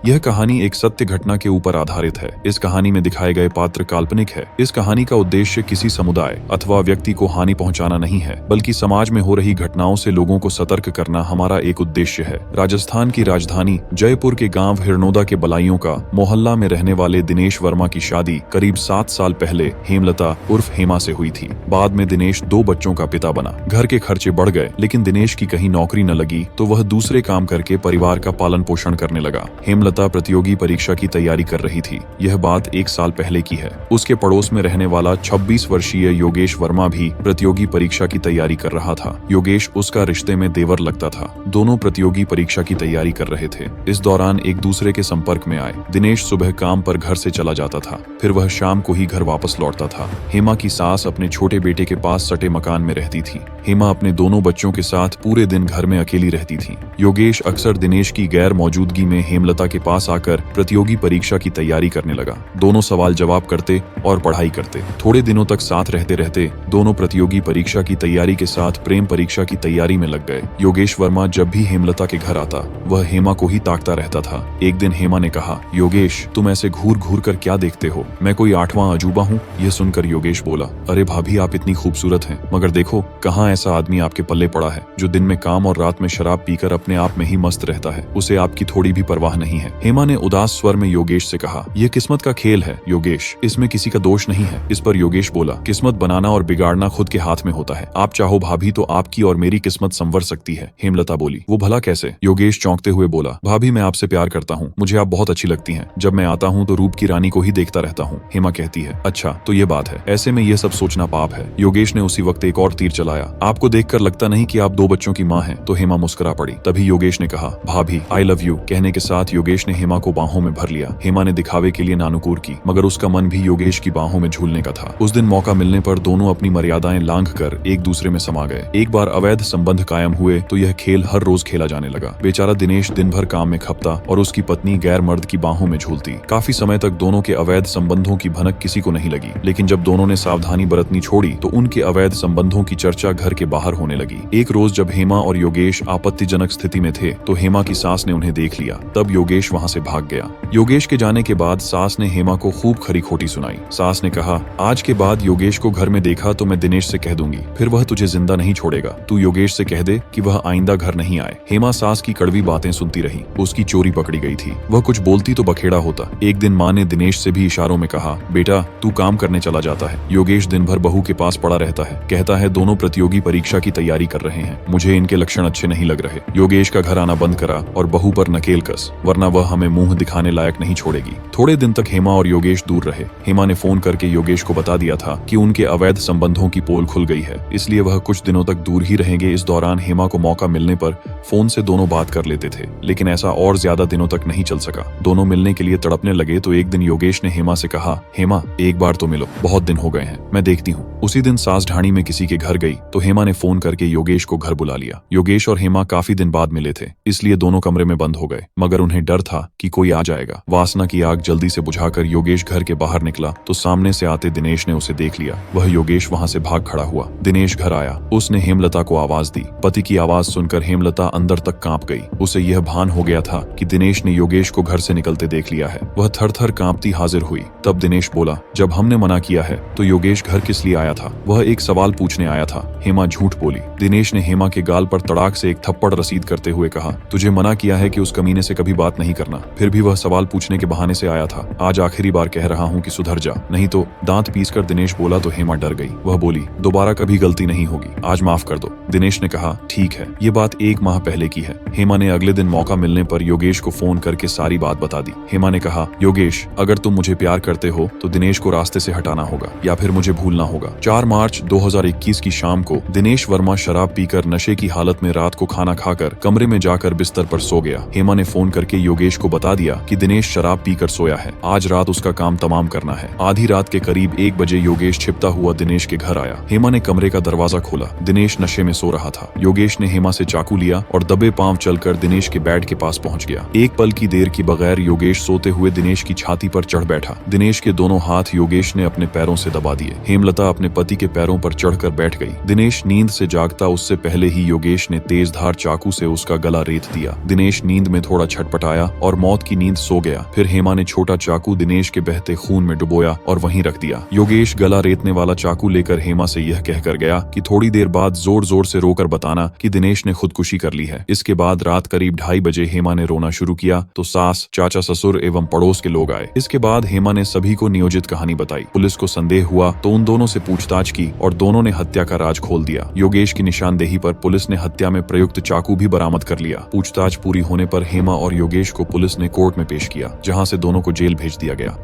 यह कहानी एक सत्य घटना के ऊपर आधारित है। इस कहानी में दिखाए गए पात्र काल्पनिक है। इस कहानी का उद्देश्य किसी समुदाय अथवा व्यक्ति को हानि पहुंचाना नहीं है, बल्कि समाज में हो रही घटनाओं से लोगों को सतर्क करना हमारा एक उद्देश्य है। राजस्थान की राजधानी जयपुर के गांव हिरनोदा के बलाइयों का मोहल्ला में रहने वाले दिनेश वर्मा की शादी करीब 7 साल पहले हेमलता उर्फ हेमा से हुई थी। बाद में दिनेश 2 बच्चों का पिता बना। घर के खर्चे बढ़ गए, लेकिन दिनेश की कहीं नौकरी न लगी तो वह दूसरे काम करके परिवार का पालन पोषण करने लगा। हेमलता प्रतियोगी परीक्षा की तैयारी कर रही थी। यह बात 1 साल पहले की है। उसके पड़ोस में रहने वाला 26 वर्षीय योगेश वर्मा भी प्रतियोगी परीक्षा की तैयारी कर रहा था। योगेश उसका रिश्ते में देवर लगता था। दोनों प्रतियोगी परीक्षा की तैयारी कर रहे थे। इस दौरान एक दूसरे के संपर्क में आए। दिनेश सुबह काम पर घर से चला जाता था, फिर वह शाम को ही घर वापस लौटता था। हेमा की सास अपने छोटे बेटे के पास सटे मकान में रहती थी। हेमा अपने दोनों बच्चों के साथ पूरे दिन घर में अकेली रहती थी। योगेश अक्सर दिनेश की गैर मौजूदगी में हेमलता के पास आकर प्रतियोगी परीक्षा की तैयारी करने लगा। दोनों सवाल जवाब करते और पढ़ाई करते। थोड़े दिनों तक साथ रहते रहते दोनों प्रतियोगी परीक्षा की तैयारी के साथ प्रेम परीक्षा की तैयारी में लग गए। योगेश वर्मा जब भी हेमलता के घर आता, वह हेमा को ही ताकता रहता था। एक दिन हेमा ने कहा, योगेश, तुम ऐसे घूर घूर कर क्या देखते हो? मैं कोई 8वां अजूबा हूँ? यह सुनकर योगेश बोला, अरे भाभी, आप इतनी खूबसूरत हैं, मगर देखो कहाँ ऐसा आदमी आपके पल्ले पड़ा है जो दिन में काम और रात में शराब पीकर अपने आप में ही मस्त रहता है। उसे आपकी थोड़ी भी परवाह नहीं है। हेमा ने उदास स्वर में योगेश से कहा, यह किस्मत का खेल है योगेश, इसमें किसी का दोष नहीं है। इस पर योगेश बोला, किस्मत बनाना और बिगाड़ना खुद के हाथ में होता है। आप चाहो भाभी तो आपकी और मेरी किस्मत संवर सकती है। हेमलता बोली, वो भला कैसे? योगेश चौंकते हुए बोला, भाभी, मैं आपसे प्यार करता हूँ, मुझे आप बहुत अच्छी लगती हैं। जब मैं आता हूँ तो रूप की रानी को ही देखता रहता हूँ। हेमा कहती है, अच्छा तो ये बात है, ऐसे में ये सब सोचना पाप है। योगेश ने उसी वक्त एक और तीर चलाया, आपको देखकर लगता नहीं कि आप 2 बच्चों की माँ हैं? तो हेमा मुस्कुरा पड़ी। तभी योगेश ने कहा, भाभी, आई लव यू। कहने के साथ योगेश ने हेमा को बाहों में भर लिया। हेमा ने दिखावे के लिए नानुकूर की, मगर उसका मन भी योगेश की बाहों में झूलने का था। उस दिन मौका मिलने पर दोनों अपनी मर्यादाएं लांघ कर एक दूसरे में समा गए। एक बार अवैध संबंध कायम हुए तो यह खेल हर रोज खेला जाने लगा। बेचारा दिनेश दिन भर काम में खपता और उसकी पत्नी गैर मर्द की बाहों में झूलती। काफी समय तक दोनों के अवैध संबंधों की भनक किसी को नहीं लगी, लेकिन जब दोनों ने सावधानी बरतनी छोड़ी तो उनके अवैध संबंधों की चर्चा घर के बाहर होने लगी। एक रोज जब हेमा और योगेश आपत्तिजनक स्थिति में थे तो हेमा की सास ने उन्हें देख लिया। तब योगेश वहां से भाग गया। योगेश के जाने के बाद सास ने हेमा को खूब खरी खोटी सुनाई। सास ने कहा, आज के बाद योगेश को घर में देखा तो मैं दिनेश से कह दूंगी, फिर वह तुझे जिंदा नहीं छोड़ेगा। तू योगेश से कह दे कि वह आइंदा घर नहीं आए। हेमा सास की कड़वी बातें सुनती रही। उसकी चोरी पकड़ी गई थी। वह कुछ बोलती तो बखेड़ा होता। एक दिन माँ ने दिनेश से भी इशारों में कहा, बेटा, तू काम करने चला जाता है। योगेश दिन भर बहू के पास पड़ा रहता है। कहता है दोनों प्रतियोगी परीक्षा की तैयारी कर रहे हैं। मुझे इनके लक्षण अच्छे नहीं लग रहे। योगेश का घर आना बंद करा और बहू पर नकेल कस, वरना वह हमें मुंह दिखाने लायक नहीं छोड़ेगी। थोड़े दिन तक हेमा और योगेश दूर रहे। हेमा ने फोन करके योगेश को बता दिया था कि उनके अवैध संबंधों की पोल खुल गई है, इसलिए वह कुछ दिनों तक दूर ही रहेंगे। इस दौरान हेमा को मौका मिलने पर फोन से दोनों बात कर लेते थे, लेकिन ऐसा और ज्यादा दिनों तक नहीं चल सका। दोनों मिलने के लिए तड़पने लगे तो एक दिन योगेश ने हेमा से कहा, हेमा, एक बार तो मिलो, बहुत दिन हो गए हैं, मैं देखती हूँ। उसी दिन सास ढाणी में किसी के घर गई तो हेमा ने फोन करके योगेश को घर बुला लिया। योगेश और हेमा काफी दिन बाद मिले थे, इसलिए दोनों कमरे में बंद हो गए, मगर उन्हें डर था कि कोई आ जाएगा। वासना की आग जल्दी से बुझाकर योगेश घर के बाहर निकला तो सामने से आते दिनेश ने उसे देख लिया। वह योगेश वहां से भाग खड़ा हुआ। दिनेश घर आया। उसने हेमलता को आवाज दी। पति की आवाज सुनकर हेमलता अंदर तक कांप गई। उसे यह भान हो गया था कि दिनेश ने योगेश को घर से निकलते देख लिया है। वह थर थर कांपती हाजिर हुई। तब दिनेश बोला, जब हमने मना किया है तो योगेश घर किस लिए आया था? वह एक सवाल पूछने आया था। हेमा झूठ बोली। दिनेश ने हेमा के गाल पर तड़ाक से एक थप्पड़ रसीद करते हुए कहा, तुझे मना किया है कि उस कमीने से कभी बात नहीं करना, फिर भी वह सवाल पूछने के बहाने से आया था। आज आखिरी बार कह रहा हूँ कि सुधर जा, नहीं तो। दांत पीसकर दिनेश बोला तो हेमा डर गई। वह बोली, दोबारा कभी गलती नहीं होगी, आज माफ कर दो। दिनेश ने कहा, ठीक है। ये बात 1 माह पहले की है। हेमा ने अगले दिन मौका मिलने पर योगेश को फोन करके सारी बात बता दी। हेमा ने कहा, योगेश, अगर तुम मुझे प्यार करते हो तो दिनेश को रास्ते से हटाना होगा या फिर मुझे भूलना होगा। 4 मार्च 2021 की शाम को दिनेश वर्मा शराब पीकर नशे की हालत में रात को खाना खाकर कमरे में जाकर बिस्तर पर सो गया। हेमा ने फोन करके योगेश को बता दिया कि दिनेश शराब पीकर सोया है, आज रात उसका काम तमाम करना है। आधी रात के करीब 1 बजे योगेश छिपता हुआ दिनेश के घर आया। हेमा ने कमरे का दरवाजा खोला। दिनेश नशे में सो रहा था। योगेश ने हेमा से चाकू लिया और दबे पांव चलकर दिनेश के बेड के पास पहुंच गया। एक पल की देर की बगैर योगेश सोते हुए दिनेश की छाती पर चढ़ बैठा। दिनेश के दोनों हाथ योगेश ने अपने पैरों से दबा दिए। हेमलता अपने पति के पैरों पर चढ़कर बैठ गई। दिनेश नींद से जागता उससे पहले ही योगेश ने तेज धार चाकू से उसका गला रेत दिया। दिनेश नींद में थोड़ा छटपटाया और मौत की नींद सो गया। फिर हेमा ने छोटा चाकू दिनेश के बहते खून में डुबोया और वहीं रख दिया। योगेश गला रेतने वाला चाकू लेकर हेमा से यह कहकर गया कि थोड़ी देर बाद जोर जोर से रोकर बताना कि दिनेश ने खुदकुशी कर ली है। इसके बाद रात करीब 2:30 बजे हेमा ने रोना शुरू किया तो सास, चाचा, ससुर एवं पड़ोस के लोग आए। इसके बाद हेमा ने सभी को नियोजित कहानी बताई। पुलिस को संदेह हुआ तो उन दोनों से पूछताछ की और दोनों ने हत्या का राज खोल दिया। योगेश की निशानदेही पर पुलिस ने हत्या में प्रयुक्त चाकू भी बरामद कर लिया। पूछताछ पूरी होने पर हेमा और योगेश को पुलिस ने कोर्ट में पेश किया, जहां से दोनों को जेल भेज दिया गया।